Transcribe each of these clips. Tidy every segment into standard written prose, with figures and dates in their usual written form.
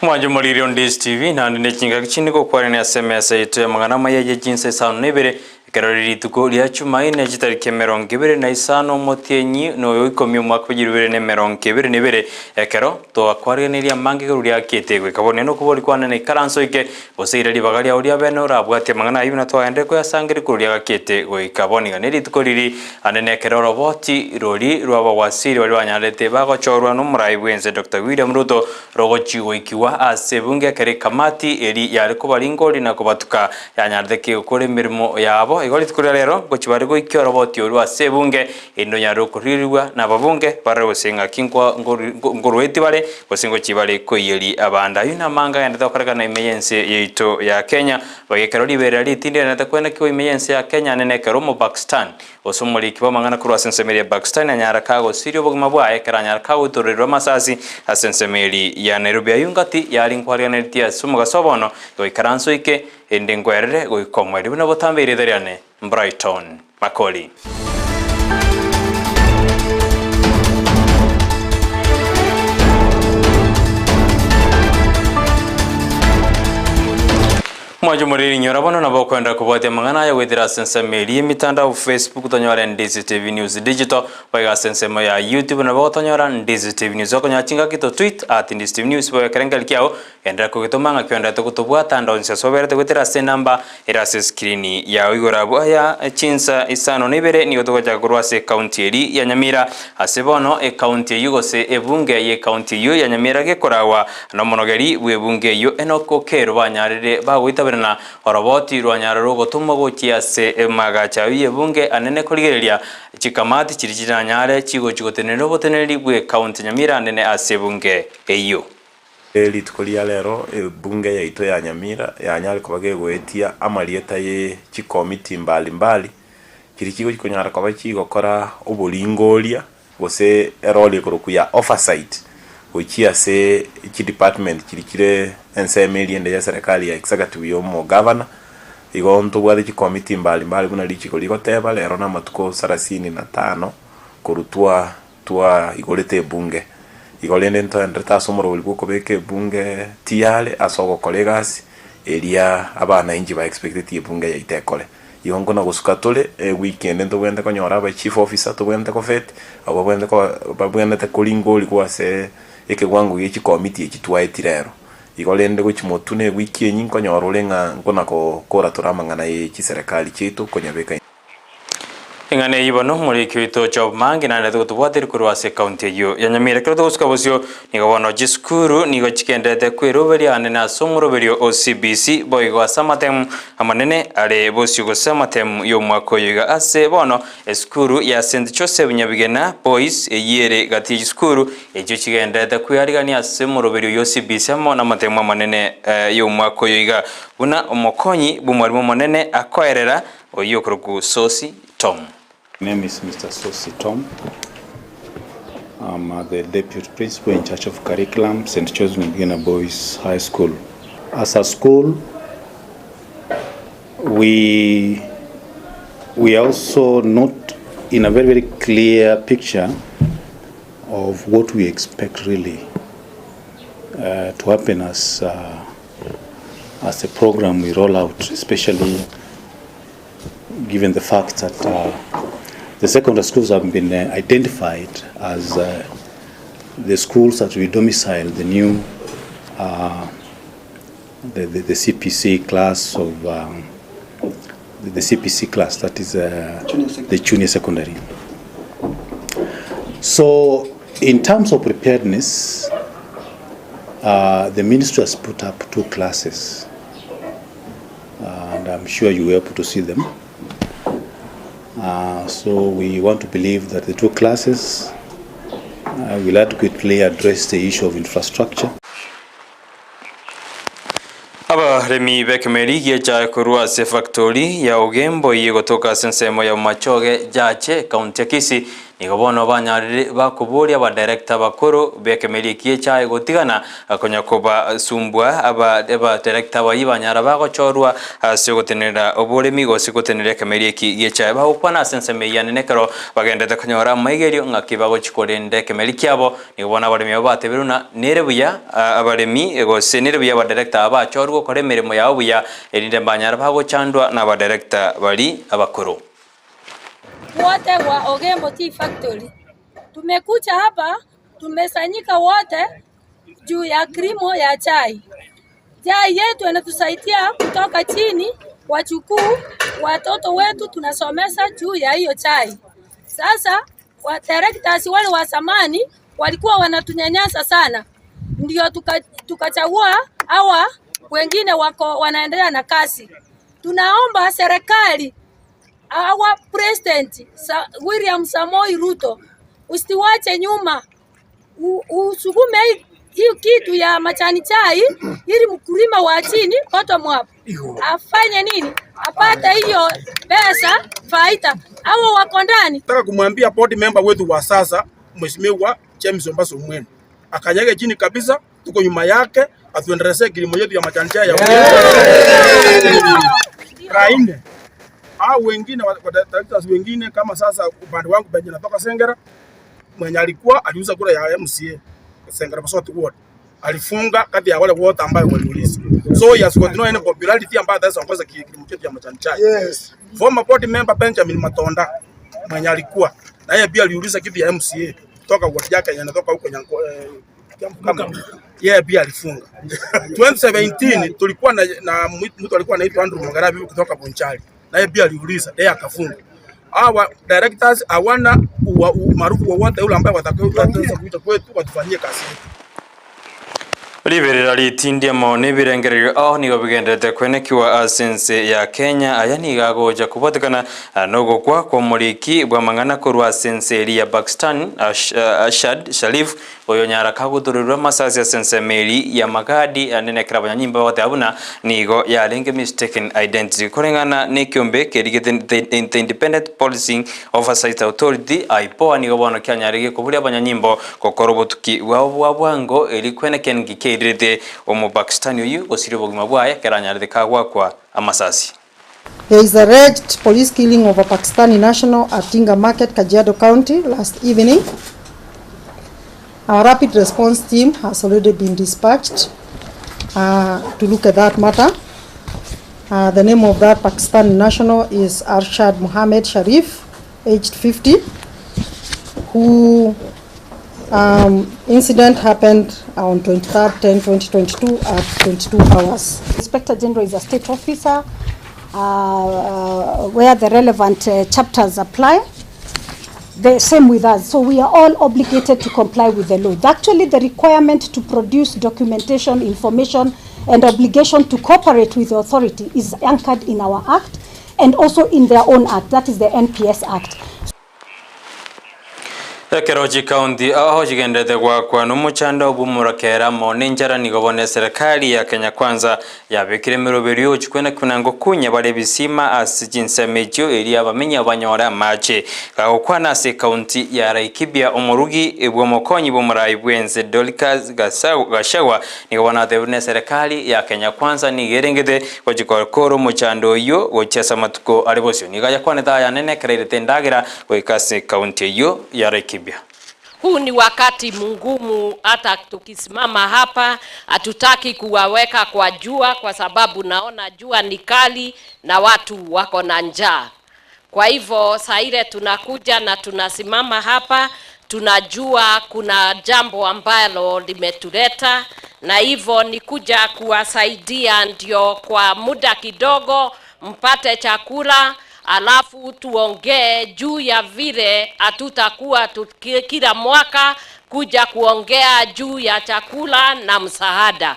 Mwanjo muliri on Ndizi TV na ndinechinga kichini ko kwari SMS yetu ya magana maye Chinsa Isano na Ibere karori tuko lya chumaine jitarike 20 na Isano motienyi no ikomi mwaka 2020 na Ibere ekero to akwaraniria mangi guru lya kitegwe kabone no kubori kwana ne karanso ike boseira libagari ya ulia beno rabwate magana ayu na twaende ko yasangiri kuru lya kitegwe kaboni ganeri tuko liri anene kero roboti rori rwaba wasiri wali wanyalete bago chorwa no murai bwenze Dr. William Ruto rogochiwe ikiwa asebunge kare kamati eri yari ko baringoli na kubatuka yanyardeke ukore mirimo yabo igoli tukuri rero ngo kibari go ikyo roboti ori asebunge ino yaro kurirwa na babunge bare gusenga kinkwa ngorweti bare gusengo kibari ko yeri abanda yuna manga yanda tokaraka na emergency yeito ya Kenya bagekero libera litinde na takwena ko emergency ya Kenya nene kero mu Pakistan osomoli kiba mangana kuru asensemeri Pakistan anyara kago sirio boguma bwa ekaranya kago torero masasi asensemeri ya Nairobi ayungati yari nkwarianetia sumu gasobono go ikaranso ike endengwerere go ikomweri bino botambere dariane Brighton Makoli Mwanjo muriri nyora bono nabo kwenda kubwate mangana ya wethira sensemeri mitandao Facebook tonyora Ndizi TV News Digital baiga sensema ya YouTube nabo tonyora Ndizi TV News okonya chinga kito tweet @Ndizi TV News baiga kerenga kiao endra ko kitomanga kwenda to kutubwata ndo nse sobere wethira se number era se screen ya igora bwa Chinsa Isano na Ibere ni gotoka jakurwa se county eri ya Nyamira asebono county yugo se ebunge ye county yu ya Nyamira gekorawa no monogeri bwebunge yu enoko kero banyarire bagwita na oroboti rwanyararo gotuma gokia se magacha yebunge anene koligereria chikamati chirijira nyare chigo chigotenero boteneri bwe county Nyamira anene asebunge eyo litkolia lero bunge yaito ya Nyamira ya nyare kobage goetia amalieta ye chikomiti mbali kirikigo chikonyara kwabachi gokora obulingolia gose role kurukuya oversight uchiya se iki department kirikire ensemeli ende ya serikali ya executive yo mo governor igonto bwa the committee mbali kuna lichiko ligoteba lero na matuko 35 kurutua igolete bunge igolende ntandata somoro ulikuko beke bunge tiale asogo kolegas elia abana inji ba expected bunge ya itekole yongo na gusuka tole weekend ndo bwende konyora ba chief officer to bwende ko fet abo bwende te kolingoli kwa se eke gwangu yechi committee ekitwaetirero igolende gochimotune wiki enyinko nyorulenga ngona ko kora turamangana yechi serikali chetu konyabeka ingane ibono muri kwito job mangi na ndo tubwatiri kurwa se county yo ya Nyamira kero tuska bosyo nigobono jiskuru nigo chikendete kwiroberi anene asomuro berio OCBC boy go samatem amanene ale bosyo go samatem yo mwako yiga ase bono eskuru ya St Joseph Nyabigena boys eyere gati jiskuru ejo chigendete kwirigani asomuro berio OCBC amona matemo amanene yo mwako yiga buna omokonyi bumwarimu monene akoerera oyo kuruku Sosi Tom. My name is Mr. Sosi Tom. I'm the Deputy Principal in charge of Curriculum, St. Joseph Nyabigena Boys High School. As a school, we are also not in a very clear picture of what we expect really to happen as a program we roll out, especially given the fact that the secondary schools have been identified as the schools that will domicile the new the CPC class of the CPC class, that is the junior secondary. So in terms of preparedness, the ministry has put up 2 classes, and I'm sure you were able to see them. So we want to believe that the 2 classes will adequately address the issue of infrastructure. Aba remi bekemeri yecha kurwa se factory ya ugembo yigotoka sensemo ya machoge jache county Kisii nigo bono banyarire bakuburia ba director bakuru bekemeri kiechai gotigana konya koba sumbwa aba director bayibanyara bagochorwa asigotenera oboremi gosigotenera kemeri kiechai bagokwana senseme yanenekero bagendete konyora maigerio ngakiba gochikorende kemeri kiabo nigo bona baremi bateberuna nerebuya abaremi egose nerebuya ba director abachorwa kore mirimo yao buya erinde banyara bagochandwa na ba director bali abakuru wote wa Ogembo Tea Factory. Tumekuja hapa, tumesanyika wote juu ya kilimo ya chai. Chai yetu inatusaidia kutoka chini, wachukuu watoto wetu tunasomesha juu ya hiyo chai. Sasa wa directors wale wa zamani walikuwa wanatunyanyasa sana. Ndio tukachagua hawa wengine wako wanaendelea na kazi. Tunaomba serikali our president William Samoei Ruto usiwache nyuma, usukume hii kitu ya majani chai ili mkulima wa chini bottom up afanye nini, apate hiyo pesa faida. Hao wako ndani. Nataka kumwambia board member wetu wa sasa Mheshimiwa James Ombaso Mwene akanyage chini kabisa, tuko nyuma yake, atuendeleze kilimo yetu ya majani chai ya Raine. Au wengine directors wengine kama sasa upande wangu benye natoka Sengera, mwenye alikuwa aliuza kura ya MCA Sengera Basoti Ward alifunga kati ya wale wote ambao waliuliza. So yes, continue in popularity ambayo that's ongoza kilimo chetu ya majani chai. Yes. Former board member Benjamin Matonda mwenye alikuwa na yeye pia aliuliza kiti ya MCA kutoka ward yake yanatoka huko kama yeye pia alifunga. 2017 tulikuwa na mtu alikuwa anaitwa Andrew Mugarabi kutoka Bonchari. Naye pia aliuliza, yeye akafunga. Hawa directors hawana maarufu wowote ule ambao wataweza kuita kwetu watufanyie kazi. Ibere ritindia mone birengererio aho nigo bigendete kwenekiwa sense ya Kenya aya nigagoja kubotekana nogo kwa muriki bwa mangana korwa sense ya Pakistan Ashad Sharif oyo nyara kagutururwa masasi ya sense meri ya magadi anene krabanya nyimba wate abuna nigo ya lenge mistaken identity korengana ne kyombe kerigete the Independent Policing Oversight Authority aipo nigo bono kyanyarige kuburia abanyanyimbo kokorobotuki wa bwango eri kweneken gike omo Pakistan uyu osiri bogima bwaye keranyaride kagwa kwa amasasi. There is alleged police killing of a Pakistani national at Tinga Market, Kajiado County last evening. Our rapid response team has already been dispatched to look at that matter. The name of that Pakistani national is Arshad Mohammed Sharif, aged 50, who incident happened on 23rd 10/2022 at 22 hours. Inspector General is a state officer where the relevant chapters apply. The same with us. So we are all obligated to comply with the law. Actually, the requirement to produce documentation, information, and obligation to cooperate with the authority is anchored in our act and also in their own act. That is the NPS Act. Keroji County aho jigendete kwa numuchanda obumurakera moninjara nigobone serikali ya Kenya Kwanza yabekire miroberio chikwena kunango kunya bale bisima as Chinsa mejo eri abamenya abanyora mache kakwana se county ya Laikibia omurugi ebwomokonyi bomurayi bwenze Dolikas Gashagwa nigobona tebune serikali ya Kenya Kwanza nigerengete kwajikorokoro muchando yo gochesa matuko alibosio nigaya kwaneta ya nene kerete ndagira kwekase county yo ya Laikibia. Huu ni wakati mgumu, hata tukisimama hapa hatutaki kuwaweka kwa jua kwa sababu naona jua ni kali na watu wako na njaa. Kwa hivyo saa ile tunakuja na tunasimama hapa, tunajua kuna jambo ambalo limetuleta na hivyo ni kuja kuwasaidia ndio kwa muda kidogo mpate chakula. Alafu tuongee juu ya vile hatutakuwa kila mwaka kuja kuongea juu ya chakula na msaada.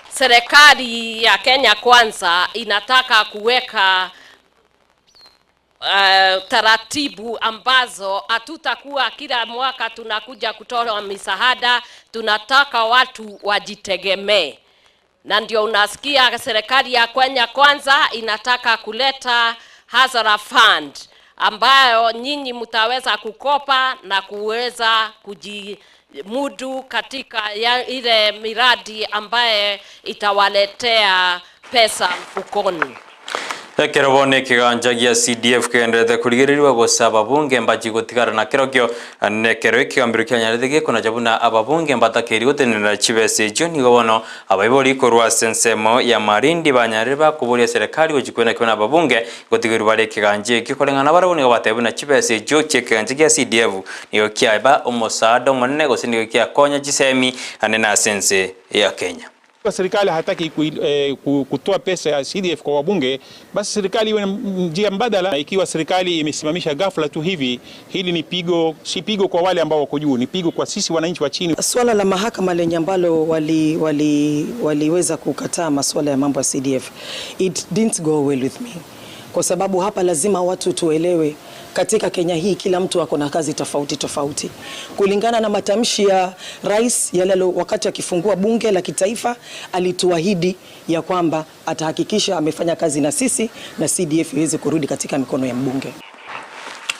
Serikali ya Kenya Kwanza inataka kuweka taratibu ambazo hatutakuwa kila mwaka tunakuja kutoa misaada. Tunataka watu wajitegemee. Na ndio unasikia serikali ya Kenya Kwanza inataka kuleta hazara fund ambayo nyinyi mtaweza kukopa na kuweza kujimudu katika ile miradi ambaye itawaletea pesa mfukoni. Kerobone kiganja gia CDF kendete kurigirirwa gusaba bunge mbaji gutigara na kirokyo nekero ikigambiro kyanyarete kuna jabuna ababunge mbatakeri gutenera chibese jo nigo bono abayibori korwa sensemo ya marindi banyareba kuburia serikali gojikwena kuna ababunge gutigirwa bare kiganje kikorengana barabone batebuna chibese jo chekiganje gia CDF nigo kyaba omosado monne gosinigo kyakonya jisemi anena sense ya Kenya. Serikali hataki kutoa pesa ya CDF kwa wabunge, basi serikali iwe na njia mbadala. Ikiwa serikali imesimamisha ghafla tu hivi, hili ni pigo, si pigo kwa wale ambao wako juu, ni pigo kwa sisi wananchi wa chini. Swala la mahakama lenye ambalo waliweza kukataa masuala ya mambo ya CDF, it didn't go well with me, kwa sababu hapa lazima watu tuelewe, katika Kenya hii kila mtu ako na kazi tofauti tofauti. Kulingana na matamshi ya rais yale wakati akifungua bunge la kitaifa, alituahidi ya kwamba atahakikisha amefanya kazi na sisi na CDF iweze kurudi katika mikono ya mbunge.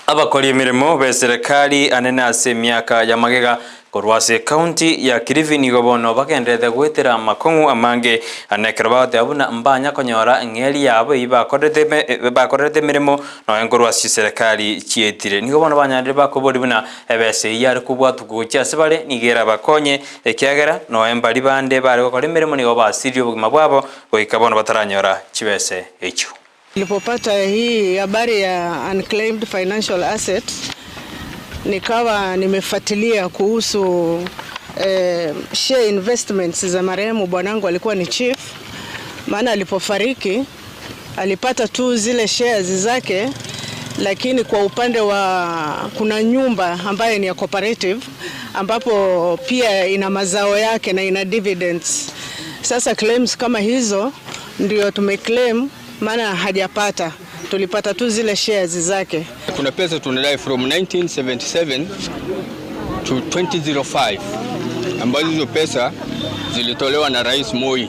Abakori mirimo be serikali anene ase miaka ya magega korwase county ya Kilifi nigo bono bagendete gwetera makongu amange anekerabate abuna mbanya konyora ngeli yabo ibakorete mirimo no enkorwase serikali chietire nigo bono banyande bakobori buna ebese yari kubwatu kucha sebale nigera bakonye ekyagera no embali bande bari gukora mirimo nigo basirio bugima bwabo goikabono bataranyora chibese echo. Nilipopata hii habari ya unclaimed financial assets, nikawa nimefuatilia kuhusu share investments za marehemu bwanangu, alikuwa ni chief. Maana alipofariki alipata tu zile shares zake, lakini kwa upande wa kuna nyumba ambayo ni ya cooperative ambapo pia ina mazao yake na ina dividends. Sasa claims kama hizo ndio tumeclaim, maana hajapata, tulipata tu zile shares zake. Kuna pesa tunadai from 1977 to 2005 ambazo hizo pesa zilitolewa na Rais Moi,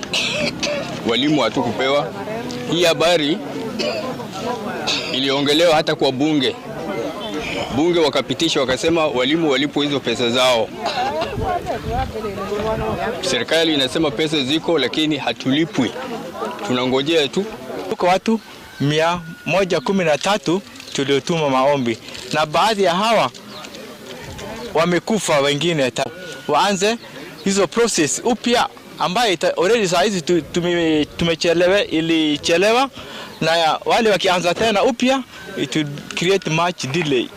walimu hatukupewa. Hii habari iliongelewa hata kwa bunge wakapitisha, wakasema walimu walipo hizo pesa zao. Serikali inasema pesa ziko lakini hatulipwi, tunangojea tu. Kwa watu 113 tuliotuma maombi na baadhi ya hawa wamekufa, wengine waanze hizo process upya ambayo already saa hizi ilichelewa, na wale wakianza tena upya it would create much delay.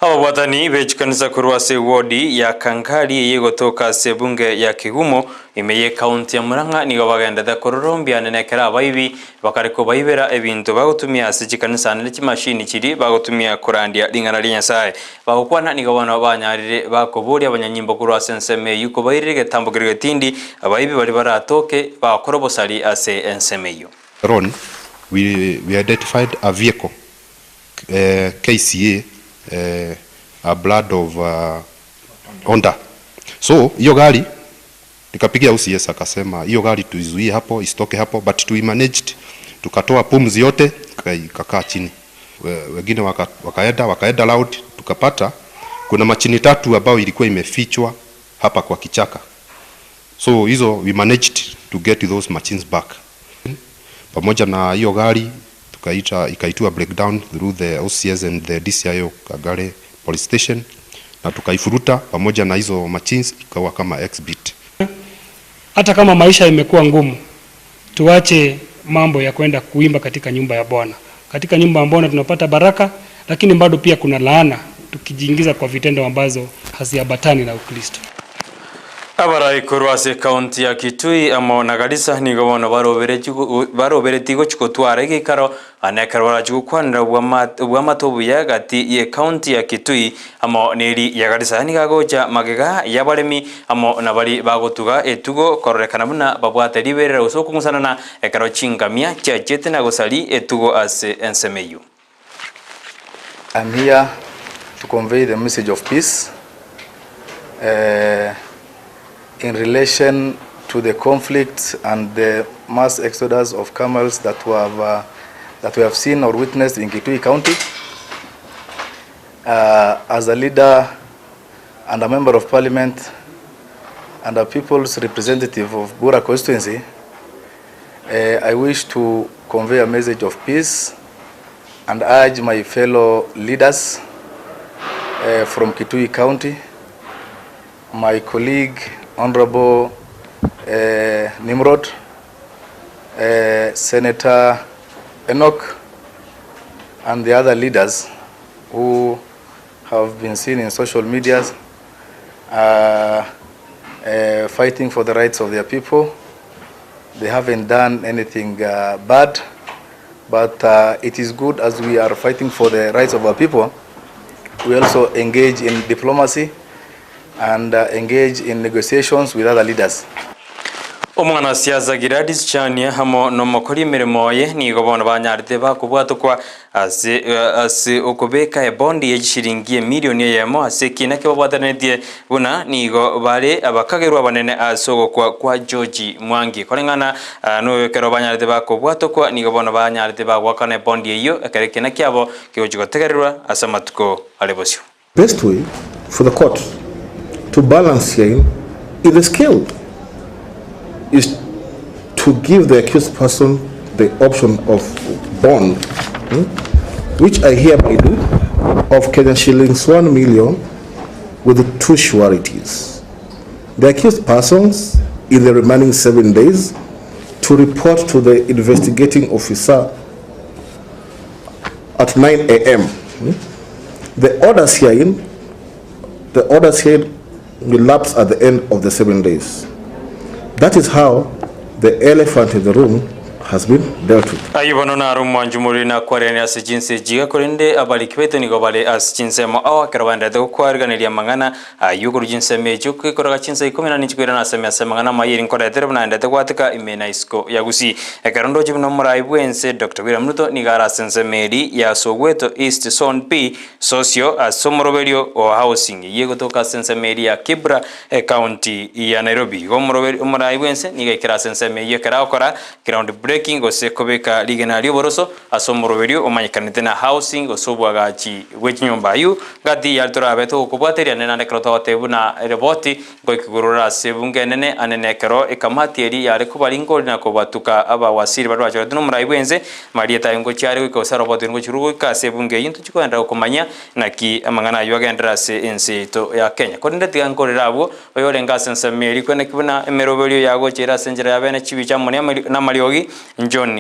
Abawatani bechikanisa kurwase wodi ya Kankari yegotoka sebunge ya Kigumo imeye county ya Murang'a nigo bagendete kororombia nenekera abayibi bakariko bayibera ebintu bagutumia sichikanisa nele chimashini chiri bagutumia kurandia lingana lyenyasaye bagukwana nigo bana banyarire bakoboria abanyanyimbo kurwase nseme yuko bayirige tambugirige tindi abayibi bari baratoke bakorobosari ase ensemeyo. Ron, we identified a vehicle, KCA, a blood of Honda. So hiyo gari nikapigia OCS akasema hiyo gari tuizuie hapo isitoke hapo, but we managed, tukatoa pumzi yote ikakaa chini. Wengine wakaenda loud, tukapata kuna machini 3 ambao ilikuwa imefichwa hapa kwa kichaka. So hizo we managed to get those machines back. Pamoja na hiyo gari ikaitwa breakdown through the OCS and the DCIO Kagare police station, na tukaifuruta pamoja na hizo machines ikawa kama exhibit. Hata kama maisha imekuwa ngumu, tuache mambo ya kwenda kuimba katika nyumba ya Bwana. Katika nyumba ya Bwana tunapata baraka, lakini bado pia kuna laana tukijiingiza kwa vitendo ambazo haziambatani na Ukristo. Abarai kurwase county ya Kitui amo nagarisa nigo bono baroberetigo chikotwara igikaro anekarwara chikukwanira ubwamatobu ya gati ye county ya Kitui amo neri yagarisa nigagoja magega yabaremi amo nabari bagotuga etugo kororekana buna babwate liberera usokungusana na ekaro chingamia chachete na gosali etugo ase ensemeyu. I'm here to convey the message of peace in relation to the conflict and the mass exodus of camels that were that we have seen or witnessed in Kitui County. As a leader and a member of parliament and a people's representative of Bura constituency, I wish to convey a message of peace and urge my fellow leaders from Kitui County, my colleague Honorable Nimrod, Senator Enoch, and the other leaders who have been seen in social media fighting for the rights of their people. They haven't done anything bad, but it is good as we are fighting for the rights of our people, we also engage in diplomacy and engage in negotiations with other leaders. Omwana siasa Gladys Chania hamo no mokori mirimo ye ni gobona banyarite bakubwatukwa ase okubeka ebondi ya shilingi milioni yemo ase kina ke babwatanetie buna nigo bare abakagerwa banene asogo kwa George Mwangi korengana no kero banyarite bakubwatukwa ni gobona banyarite bagwakana ebondi iyo ekerekena kyabo kigojigotegerwa asa matuko alebosio. Best way for the court to balance here is the skill is to give the accused person the option of bond, which I hereby do, of Kenyan shillings 1 million with 2 sureties. The accused persons in the remaining 7 days to report to the investigating officer at 9 a.m. The orders here will lapse at the end of the 7 days. That is how the elephant in the room has been dealt with. Ayubono na rumwanju muri na kwarene ase Chinsa jiga korende abali kibete ni gobale ase Chinsa mo awa karabanda de kwarganiria mangana ayuguru Chinsa meju kwikoraga Chinsa 10 chikwira na sema mangana mayiri nkora terebo na ndete kwatika imena isko ya Gusii ekarondo jibno muraibwense Dr. William Ruto ni gara sense meri ya Sogweto East Zone P socio asomoroberio o housing yego toka sense meri ya Kibra county ya Nairobi go muraibwense ni gaikira sense meri kara okora ground breaking ose kobeka ligenario boroso asomoroberio omanyikanite na housing osobwagachi wechinyomba yu gati yaltora beto kubwateria nena nekrota watebu na reboti goikigurura sebunge nene anenekero ekamati eri yale kubalingo na kubatuka aba wasiri barwa cyo no muraibwenze marieta ngo cyari ko saroboti ngo chirugo ka sebunge yintu chikwenda kumanya naki amangana yuagendera se insito ya Kenya konde tigankorera abo oyorenga sense meri kwene kibuna emeroberio yago chera senjera yabene chibicha mone na mariogi John